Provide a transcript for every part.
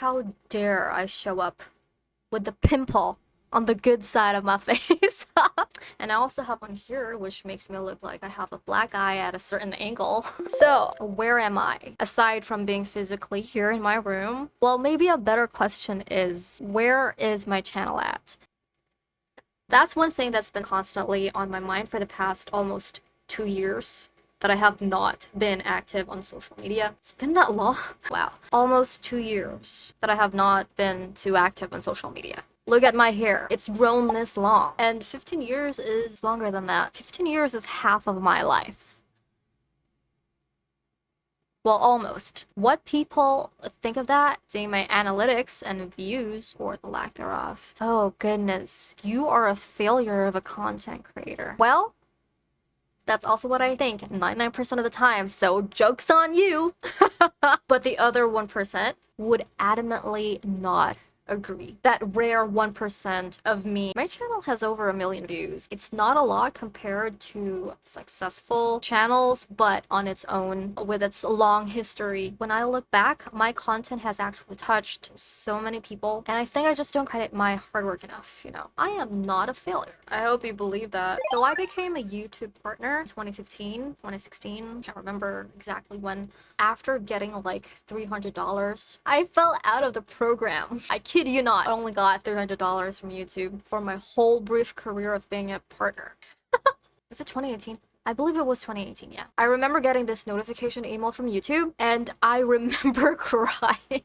How dare I show up with the pimple on the good side of my face. And I also have one here, which makes me look like I have a black eye at a certain angle. So, where am I? Aside from being physically here in my room? Well, maybe a better question is, where is my channel at? That's one thing that's been constantly on my mind for the past almost 2 years. That I have not been active on social media. It's been that long? Wow. Almost 2 years that I have not been too active on social media. Look at my hair. It's grown this long. And 15 years is longer than that. 15 years is half of my life. Well, almost. What people think of that, seeing my analytics and views, or the lack thereof. Oh goodness, you are a failure of a content creator. Well, that's also what I think 99% of the time, so joke's on you. But the other 1% would adamantly not agree. That rare 1% of me. My channel has over 1 million views. It's not a lot compared to successful channels, but on its own, with its long history, when I look back, my content has actually touched so many people, and I think I just don't credit my hard work enough, you know. I am not a failure. I hope you believe that. So I became a YouTube partner in 2015, 2016, can't remember exactly when. After getting like $300, I fell out of the program. I kid you not, I only got $300 from YouTube for my whole brief career of being a partner. Is it 2018? I believe it was 2018, yeah. I remember getting this notification email from YouTube, and I remember crying.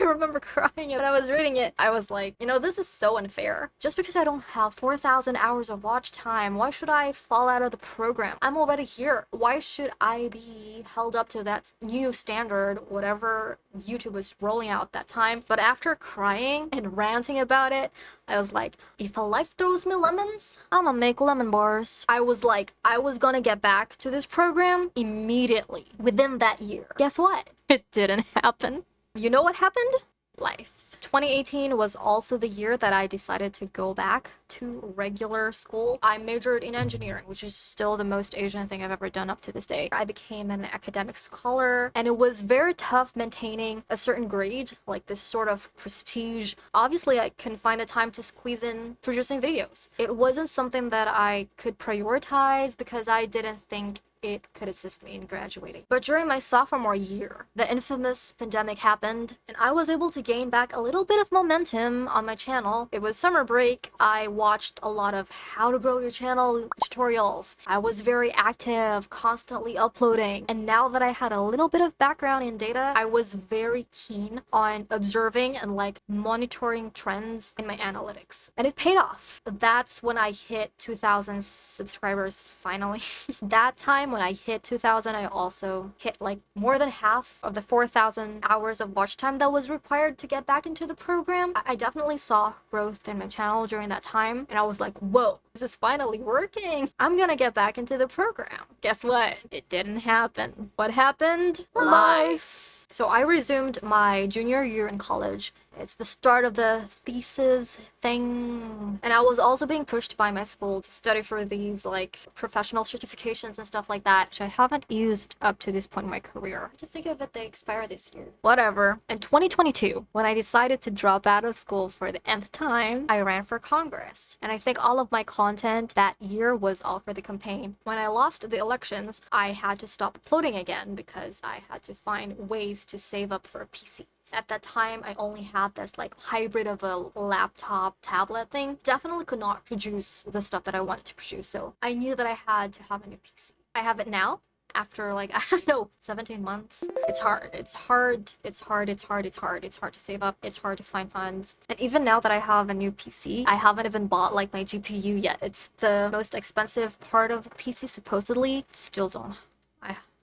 I remember crying when I was reading it. I was like, you know, this is so unfair. Just because I don't have 4,000 hours of watch time, why should I fall out of the program? I'm already here. Why should I be held up to that new standard, whatever YouTube was rolling out that time? But after crying and ranting about it, I was like, if a life throws me lemons, I'ma make lemon bars. I was like, I was gonna get back to this program immediately, within that year. Guess what? It didn't happen. You know what happened? Life. 2018 was also the year that I decided to go back to regular school. I majored in engineering, which is still the most Asian thing I've ever done up to this day. I became an academic scholar, and it was very tough maintaining a certain grade, like this sort of prestige. Obviously, I couldn't find the time to squeeze in producing videos. It wasn't something that I could prioritize because I didn't think it could assist me in graduating. But during my sophomore year, the infamous pandemic happened, and I was able to gain back a little bit of momentum on my channel. It was summer break. I watched a lot of how to grow your channel tutorials. I was very active, constantly uploading. And now that I had a little bit of background in data, I was very keen on observing and like monitoring trends in my analytics. And it paid off. That's when I hit 2,000 subscribers finally. That time when I hit 2,000, I also hit like more than half of the 4,000 hours of watch time that was required to get back into the program. I definitely saw growth in my channel during that time, and I was like, whoa, this is finally working. I'm gonna get back into the program. Guess what? It didn't happen. What happened? Life. So I resumed my junior year in college. It's the start of the thesis thing. And I was also being pushed by my school to study for these like professional certifications and stuff like that, which I haven't used up to this point in my career. To think of it, they expire this year. Whatever. In 2022, when I decided to drop out of school for the nth time, I ran for Congress. And I think all of my content that year was all for the campaign. When I lost the elections, I had to stop uploading again because I had to find ways to save up for a PC. At that time, I only had this like hybrid of a laptop tablet thing. Definitely could not produce the stuff that I wanted to produce, so I knew that I had to have a new PC. I have it now after like, I don't know, 17 months. It's hard. It's hard. It's hard. It's hard. It's hard. It's hard to save up. It's hard to find funds. And even now that I have a new PC, I haven't even bought like my GPU yet. It's the most expensive part of the PC supposedly. Still don't.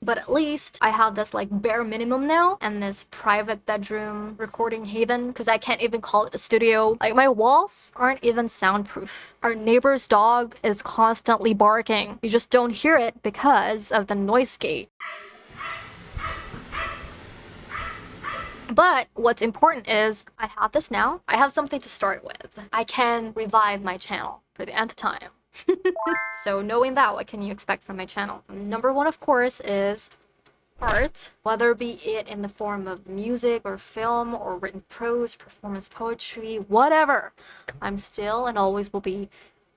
But at least I have this like bare minimum now and this private bedroom recording haven, because I can't even call it a studio. Like my walls aren't even soundproof. Our neighbor's dog is constantly barking. You just don't hear it because of the noise gate. But what's important is I have this now. I have something to start with. I can revive my channel for the nth time. So knowing that, what can you expect from my channel? Number one, of course, is art, whether be it in the form of music or film or written prose, performance poetry, whatever. I'm still and always will be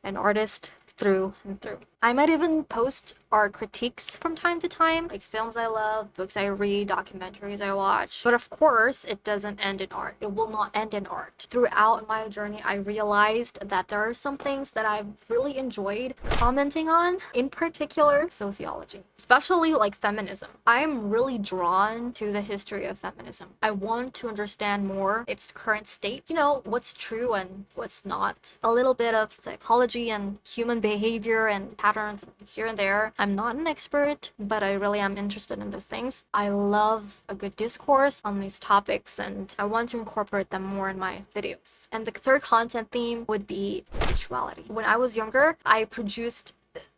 an artist through and through. I might even post art critiques from time to time, like films I love, books I read, documentaries I watch. But of course, it doesn't end in art. It will not end in art. Throughout my journey, I realized that there are some things that I've really enjoyed commenting on, in particular, sociology, especially like feminism. I'm really drawn to the history of feminism. I want to understand more its current state, you know, what's true and what's not. A little bit of psychology and human behavior and patterns here and there. I'm not an expert, but I really am interested in those things. I love a good discourse on these topics, and I want to incorporate them more in my videos. And the third content theme would be spirituality. When I was younger, I produced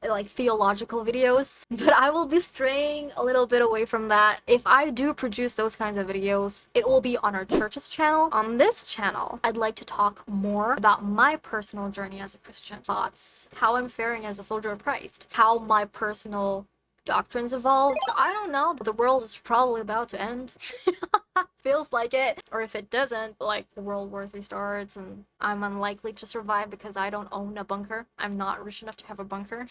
like theological videos, but I will be straying a little bit away from that. If I do produce those kinds of videos, it will be on our church's channel. On this channel, I'd like to talk more about my personal journey as a Christian, thoughts, how I'm faring as a soldier of Christ, how my personal doctrines evolved. I don't know, the world is probably about to end. Feels like it. Or if it doesn't, like World War III starts and I'm unlikely to survive because I don't own a bunker. I'm not rich enough to have a bunker.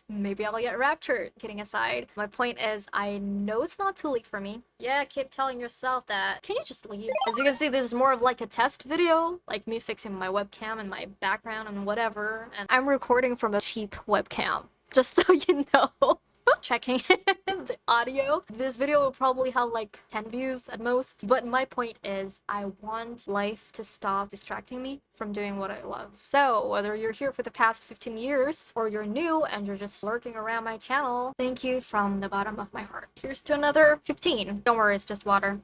Maybe I'll get raptured. Kidding aside, my point is I know it's not too late for me. Yeah, keep telling yourself that. Can you just leave? As you can see, this is more of like a test video, like me fixing my webcam and my background and whatever. And I'm recording from a cheap webcam, just so you know. Checking the audio. This video will probably have like 10 views at most, but my point is I want life to stop distracting me from doing what I love. So whether you're here for the past 15 years or you're new and you're just lurking around my channel, thank you from the bottom of my heart. Here's to another 15. Don't worry, it's just water.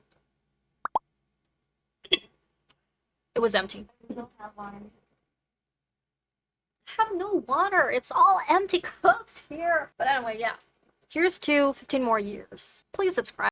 It was empty. We don't have water. I have no water. It's all empty cups here. But anyway, yeah. Here's to 15 more years. Please subscribe.